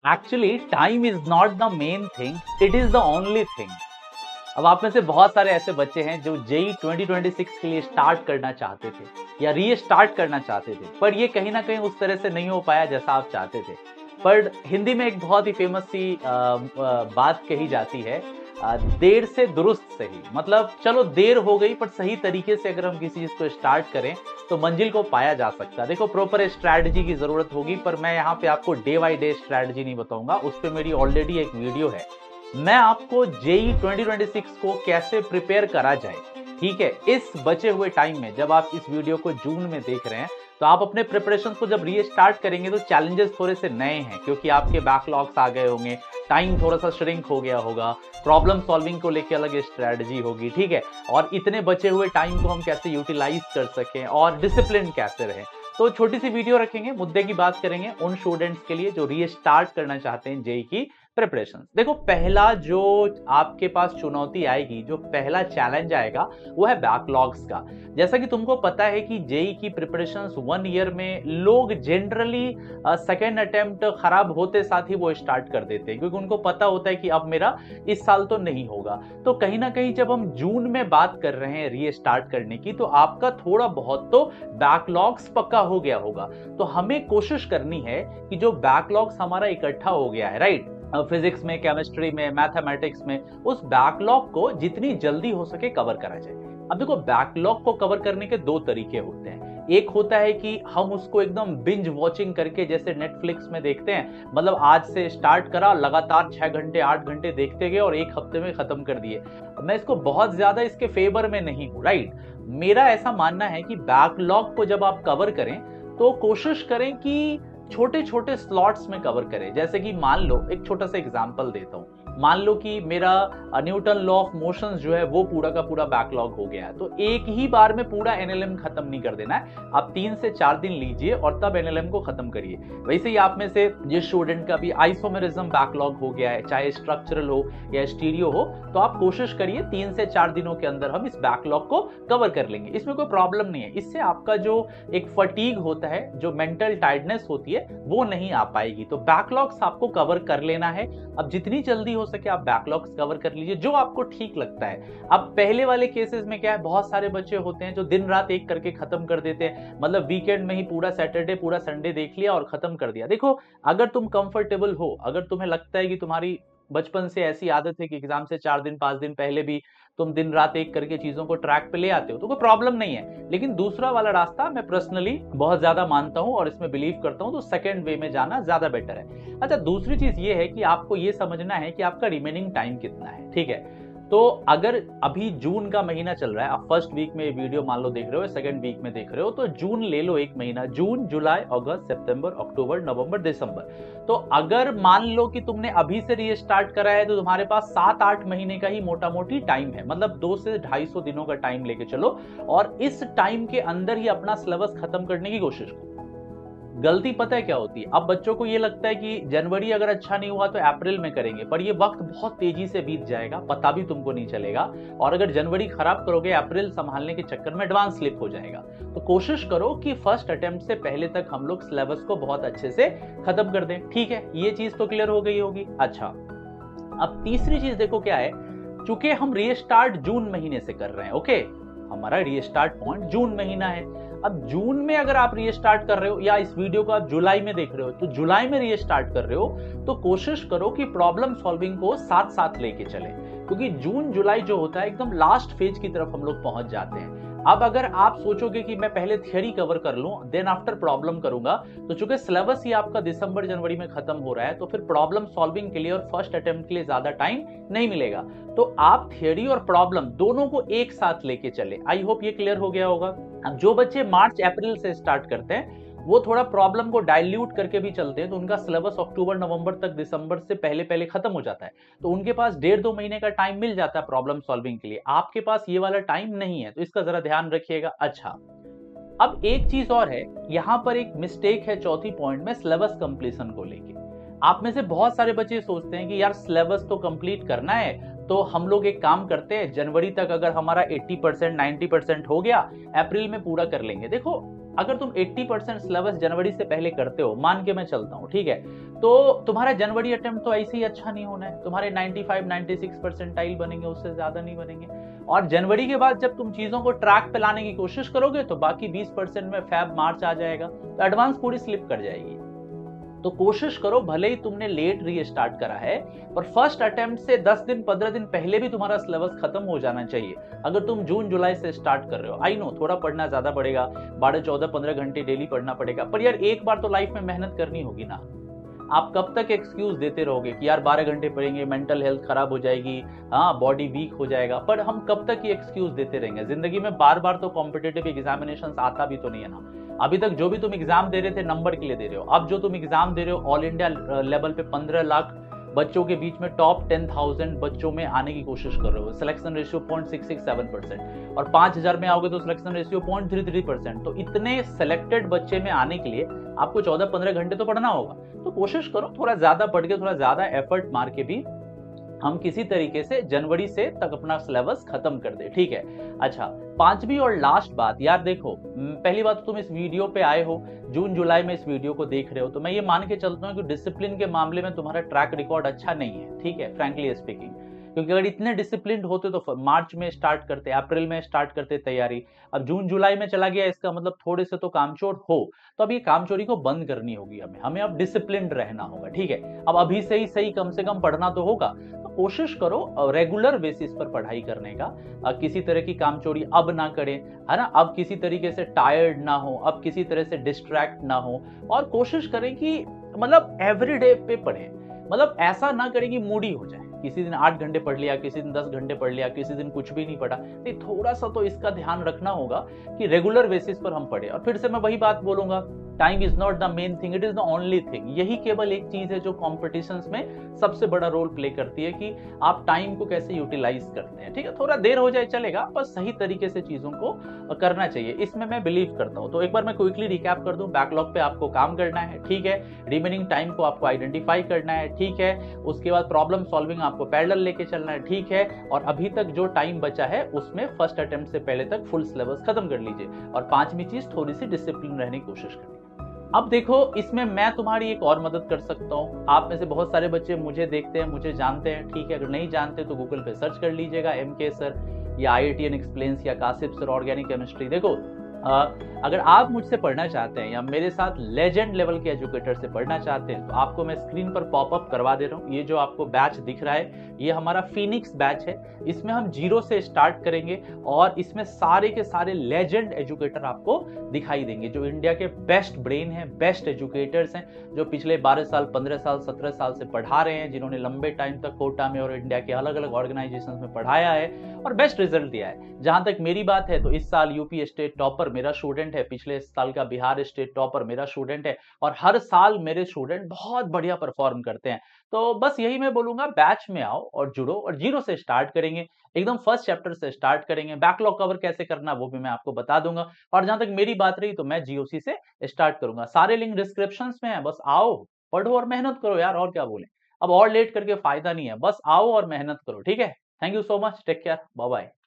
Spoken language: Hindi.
Actually time is not the main thing, it is the only thing. अब आप में से बहुत सारे ऐसे बच्चे हैं जो जेई 2026 के लिए स्टार्ट करना चाहते थे या रीस्टार्ट करना चाहते थे, पर ये कहीं ना कहीं उस तरह से नहीं हो पाया जैसा आप चाहते थे। पर हिंदी में एक बहुत ही फेमस सी बात कही जाती है, देर से दुरुस्त सही। मतलब चलो देर हो गई, पर सही तरीके से अगर हम किसी चीज को स्टार्ट करें तो मंजिल को पाया जा सकता है। देखो, प्रॉपर स्ट्रैटेजी की जरूरत होगी, पर मैं यहाँ पे आपको डे बाय डे स्ट्रैटेजी नहीं बताऊंगा, उस पर मेरी ऑलरेडी एक वीडियो है। मैं आपको जेई 2026 को कैसे प्रिपेयर करा जाए, ठीक है, इस बचे हुए टाइम में। जब आप इस वीडियो को जून में देख रहे हैं तो आप अपने प्रिपरेशन को जब रीस्टार्ट करेंगे तो चैलेंजेस थोड़े से नए हैं, क्योंकि आपके बैकलॉग्स आ गए होंगे, टाइम थोड़ा सा श्रिंक हो गया होगा, प्रॉब्लम सॉल्विंग को लेकर अलग स्ट्रेटजी होगी, ठीक है, और इतने बचे हुए टाइम को हम कैसे यूटिलाइज कर सकें और डिसिप्लिन कैसे रहे। तो छोटी सी वीडियो रखेंगे, मुद्दे की बात करेंगे उन स्टूडेंट्स के लिए जो रीस्टार्ट करना चाहते हैं जेई की प्रिपरेशन। देखो, पहला जो आपके पास चुनौती आएगी, जो पहला चैलेंज आएगा, वो है बैकलॉग्स का। जैसा कि तुमको पता है कि जेई की प्रिपरेशंस 1 ईयर में लोग जनरली सेकेंड अटेम्प्ट खराब होते साथ ही वो स्टार्ट कर देते हैं, क्योंकि उनको पता होता है कि अब मेरा इस साल तो नहीं होगा। तो कहीं ना कहीं जब हम जून में बात कर रहे हैं रीस्टार्ट करने की, तो आपका थोड़ा बहुत तो बैकलॉग्स पक्का हो गया होगा। तो हमें कोशिश करनी है कि जो बैकलॉग्स हमारा इकट्ठा हो गया है, राइट, फिजिक्स में, केमिस्ट्री में, मैथमेटिक्स में, उस बैकलॉग को जितनी जल्दी हो सके कवर करा जाए। अब देखो, बैकलॉग को कवर करने के दो तरीके होते हैं। एक होता है कि हम उसको एकदम बिंज वॉचिंग करके, जैसे नेटफ्लिक्स में देखते हैं, मतलब आज से स्टार्ट करा, लगातार 6 घंटे 8 घंटे देखते गए और एक हफ्ते में खत्म कर दिए। मैं इसको बहुत ज्यादा इसके फेवर में नहीं हूं, राइट। मेरा ऐसा मानना है कि बैकलॉग को जब आप कवर करें तो कोशिश करें कि छोटे छोटे स्लॉट्स में कवर करें। जैसे कि मान लो, एक छोटा सा एग्जांपल देता हूं, मान लो कि मेरा न्यूटन लॉ ऑफ मोशन जो है वो पूरा का पूरा बैकलॉग हो गया है, तो एक ही बार में पूरा एनएलएम खत्म नहीं कर देना है। आप 3 से 4 दिन लीजिए और तब एनएलएम को खत्म करिए। वैसे ही आप में से जिस स्टूडेंट का भी आइसोमेरिज्म बैकलॉग हो गया है, चाहे स्ट्रक्चरल हो या स्टीरियो हो, तो आप कोशिश करिए 3 से 4 दिनों के अंदर हम इस बैकलॉग को कवर कर लेंगे। इसमें कोई प्रॉब्लम नहीं है। इससे आपका जो एक फटीग होता है, जो मेंटल टायर्डनेस होती है, वो नहीं आ पाएगी। तो बैकलॉग्स आपको कवर कर लेना है। अब जितनी जल्दी हो सके आप बैकलॉग्स कवर कर लीजिए, जो आपको ठीक लगता है। अब पहले वाले केसेस में क्या है, बहुत सारे बच्चे होते हैं जो दिन रात एक करके खत्म कर देते हैं, मतलब वीकेंड में ही पूरा सैटरडे पूरा संडे देख लिया और खत्म कर दिया। देखो, अगर तुम कंफर्टेबल हो, अगर तुम्हें लगता है कि तुम्हारी बचपन से ऐसी आदत है कि एग्जाम से 4 दिन 5 दिन पहले भी तुम दिन रात एक करके चीजों को ट्रैक पे ले आते हो, तो कोई प्रॉब्लम नहीं है। लेकिन दूसरा वाला रास्ता मैं पर्सनली बहुत ज्यादा मानता हूं और इसमें बिलीव करता हूं, तो सेकंड वे में जाना ज्यादा बेटर है। अच्छा, दूसरी चीज ये है कि आपको ये समझना है कि आपका रिमेनिंग टाइम कितना है, ठीक है। तो अगर अभी जून का महीना चल रहा है, आप फर्स्ट वीक में वीडियो मान लो देख रहे हो, सेकंड वीक में देख रहे हो, तो जून ले लो, एक महीना, जून जुलाई अगस्त सितंबर अक्टूबर नवंबर दिसंबर। तो अगर मान लो कि तुमने अभी से रीस्टार्ट करा है, तो तुम्हारे पास 7-8 महीने का ही मोटा मोटी टाइम है, मतलब 200 से 250 दिनों का टाइम लेके चलो, और इस टाइम के अंदर ही अपना सिलेबस खत्म करने की कोशिश करो। गलती पता है क्या होती है, अब बच्चों को ये लगता है कि जनवरी अगर अच्छा नहीं हुआ तो अप्रैल में करेंगे, पर ये वक्त बहुत तेजी से बीत जाएगा, पता भी तुमको नहीं चलेगा, और अगर जनवरी खराब करोगे, अप्रैल संभालने के चक्कर में एडवांस स्लिप हो जाएगा। तो कोशिश करो कि फर्स्ट अटेम्प्ट से पहले तक हम लोग सिलेबस को बहुत अच्छे से खत्म कर दें, ठीक है। ये चीज तो क्लियर हो गई होगी। अच्छा, अब तीसरी चीज देखो क्या है, चूंकि हम रीस्टार्ट जून महीने से कर रहे हैं, ओके, हमारा रीस्टार्ट पॉइंट जून महीना है। अब जून में अगर आप रीस्टार्ट कर रहे हो, या इस वीडियो को आप जुलाई में देख रहे हो, तो जुलाई में रीस्टार्ट कर रहे हो, तो कोशिश करो कि प्रॉब्लम सॉल्विंग को साथ साथ लेके चले, क्योंकि जून जुलाई जो होता है एकदम लास्ट फेज की तरफ हम लोग पहुंच जाते हैं। अब अगर आप सोचोगे कि मैं पहले थियरी कवर कर लूं देन आफ्टर प्रॉब्लम करूंगा, तो चूंकि सिलेबस ही आपका दिसंबर जनवरी में खत्म हो रहा है, तो फिर प्रॉब्लम सॉल्विंग के लिए और फर्स्ट अटेम्प्ट के लिए ज्यादा टाइम नहीं मिलेगा। तो आप थियरी और प्रॉब्लम दोनों को एक साथ लेके चले। आई होप ये क्लियर हो गया होगा। अब जो बच्चे मार्च अप्रैल से स्टार्ट करते हैं, वो थोड़ा प्रॉब्लम को डाइल्यूट करके भी चलते हैं, तो उनका सिलेबस अक्टूबर नवंबर तक, दिसंबर से पहले पहले खत्म हो जाता है, तो उनके पास 1.5-2 महीने का टाइम मिल जाता है प्रॉब्लम सॉल्विंग के लिए। आपके पास ये वाला टाइम नहीं है, तो इसका जरा ध्यान रखिएगा। अच्छा, अब एक चीज और है, यहां पर एक मिस्टेक है चौथी पॉइंट में, सिलेबस कंप्लीशन को लेके। आप में से बहुत सारे बच्चे सोचते हैं कि यार सिलेबस तो कंप्लीट करना है, तो हम लोग एक काम करते हैं, जनवरी तक अगर हमारा 80% 90% हो गया, अप्रैल में पूरा कर लेंगे। देखो, अगर तुम 80% सिलेबस जनवरी से पहले करते हो, मान के मैं चलता हूँ, ठीक है, तो तुम्हारा जनवरी अटेम्प्ट तो ऐसे ही अच्छा नहीं होना है, तुम्हारे 95-96 परसेंटाइल बनेंगे, उससे ज्यादा नहीं बनेंगे। और जनवरी के बाद जब तुम चीजों को ट्रैक पे लाने की कोशिश करोगे तो बाकी 20% में फैब मार्च आ जाएगा, तो एडवांस पूरी स्लिप कर जाएगी। तो कोशिश करो, भले ही तुमने लेट रीस्टार्ट करा है, पर फर्स्ट अटेम्प्ट से 10 दिन 15 दिन पहले भी तुम्हारा सिलेबस खत्म हो जाना चाहिए। अगर तुम जून जुलाई से स्टार्ट कर रहे हो, आई नो थोड़ा पढ़ना ज्यादा पड़ेगा, 12 14 15 घंटे डेली पढ़ना पड़ेगा, पर यार एक बार तो लाइफ में मेहनत करनी होगी ना। आप कब तक एक्सक्यूज देते रहोगे कि यार 12 घंटे पढ़ेंगे, मेंटल हेल्थ खराब हो जाएगी, हाँ बॉडी वीक हो जाएगा, पर हम कब तक ये एक्सक्यूज देते रहेंगे? जिंदगी में बार बार तो कॉम्पिटेटिव एग्जामिनेशन आता भी तो नहीं है ना। अभी तक जो भी तुम एग्जाम दे रहे थे नंबर के लिए दे रहे हो, अब जो तुम एग्जाम दे रहे हो ऑल इंडिया लेवल पे 15 लाख बच्चों के बीच में टॉप 10,000 बच्चों में आने की कोशिश कर रहे हो, सिलेक्शन रेशियो 0.667%, और 5,000 में आओगे तो सिलेक्शन रेशियो 0.33%। तो इतने सेलेक्टेड बच्चे में आने के लिए आपको 14-15 घंटे तो पढ़ना होगा। तो कोशिश करो थोड़ा ज्यादा पढ़ के, थोड़ा ज्यादा एफर्ट मार के भी हम किसी तरीके से जनवरी से तक अपना सिलेबस खत्म कर दे, ठीक है। अच्छा, पांचवी और लास्ट बात, यार देखो, पहली बात तो तुम इस वीडियो पे आए हो, जून जुलाई में इस वीडियो को देख रहे हो, तो मैं ये मान के चलता हूँ कि डिसिप्लिन के मामले में तुम्हारा ट्रैक रिकॉर्ड अच्छा नहीं है, ठीक है, फ्रैंकली स्पीकिंग। क्योंकि अगर इतने डिसिप्लिन होते तो मार्च में स्टार्ट करते, अप्रैल में स्टार्ट करते तैयारी। अब जून जुलाई में चला गया, इसका मतलब थोड़े से तो कामचोर हो। तो अब ये कामचोरी को बंद करनी होगी हमें, हमें अब डिसिप्लिन रहना होगा, ठीक है। अब अभी से ही सही कम से कम पढ़ना तो होगा। तो कोशिश करो रेगुलर बेसिस पर पढ़ाई करने का, किसी तरह की कामचोरी अब ना करें, है ना। अब किसी तरीके से टायर्ड ना हो, अब किसी तरह से डिस्ट्रैक्ट ना हो, और कोशिश करें कि मतलब एवरीडे पे पढ़ें। मतलब ऐसा ना करें कि मूडी हो जाए, किसी दिन 8 घंटे पढ़ लिया, किसी दिन 10 घंटे पढ़ लिया, किसी दिन कुछ भी नहीं पढ़ा। नहीं, थोड़ा सा तो इसका ध्यान रखना होगा कि रेगुलर बेसिस पर हम पढ़े। और फिर से मैं वही बात बोलूंगा, time is not the main thing, it is the only thing. यही केवल एक चीज है जो कॉम्पिटिशन्स में सबसे बड़ा रोल प्ले करती है कि आप टाइम को कैसे यूटिलाइज करते हैं, ठीक है। थोड़ा देर हो जाए चलेगा, पर सही तरीके से चीजों को करना चाहिए, इसमें मैं बिलीव करता हूं। तो एक बार मैं क्विकली रिकैप कर दूं, बैकलॉग पे आपको काम करना है, ठीक है। रिमेनिंग टाइम को आपको आइडेंटिफाई करना है, ठीक है। उसके बाद प्रॉब्लम सॉल्विंग आपको पैरेलल लेके चलना है, ठीक है। और अभी तक जो टाइम बचा है उसमें फर्स्ट अटेम्प्ट से पहले तक फुल सिलेबस खत्म कर लीजिए। और पांचवी चीज, थोड़ी सी डिसिप्लिन रहने की कोशिश करिए। अब देखो, इसमें मैं तुम्हारी एक और मदद कर सकता हूँ। आप में से बहुत सारे बच्चे मुझे देखते हैं, मुझे जानते हैं, ठीक है। अगर नहीं जानते तो गूगल पे सर्च कर लीजिएगा MK सर या IITN एक्सप्लेन्स या कासिफ सर ऑर्गेनिक केमिस्ट्री। देखो, अगर आप मुझसे पढ़ना चाहते हैं या मेरे साथ लेजेंड लेवल के एजुकेटर से पढ़ना चाहते हैं, तो आपको मैं स्क्रीन पर पॉपअप करवा दे रहा हूँ। ये जो आपको बैच दिख रहा है, ये हमारा फिनिक्स बैच है। इसमें हम 0 से स्टार्ट करेंगे और इसमें सारे के सारे लेजेंड एजुकेटर आपको दिखाई देंगे, जो इंडिया के बेस्ट ब्रेन हैं, बेस्ट एजुकेटर्स हैं, जो पिछले 12 साल 15 साल 17 साल से पढ़ा रहे हैं, जिन्होंने लंबे टाइम तक कोटा में और इंडिया के अलग अलग ऑर्गेनाइजेशन में पढ़ाया है और बेस्ट रिजल्ट दिया है। जहां तक मेरी बात है, तो इस साल यूपी स्टेट टॉपर मेरा स्टूडेंट है, पिछले साल का बिहार स्टेट टॉपर मेरा स्टूडेंट है, और हर साल मेरे स्टूडेंट बहुत बढ़िया परफॉर्म करते हैं। तो बस यही मैं बोलूंगा, बैच में आओ और जुड़ो, और 0 से स्टार्ट करेंगे, एकदम फर्स्ट चैप्टर से स्टार्ट करेंगे। बैकलॉग कवर कैसे करना वो भी मैं आपको बता दूंगा। और जहां तक मेरी बात रही, तो मैं GOC से स्टार्ट करूंगा। सारे लिंक डिस्क्रिप्शन में है, बस आओ, पढ़ो और मेहनत करो यार, और क्या बोले। अब और लेट करके फायदा नहीं है, बस आओ और मेहनत करो, ठीक है। Thank you so much, take care, bye bye.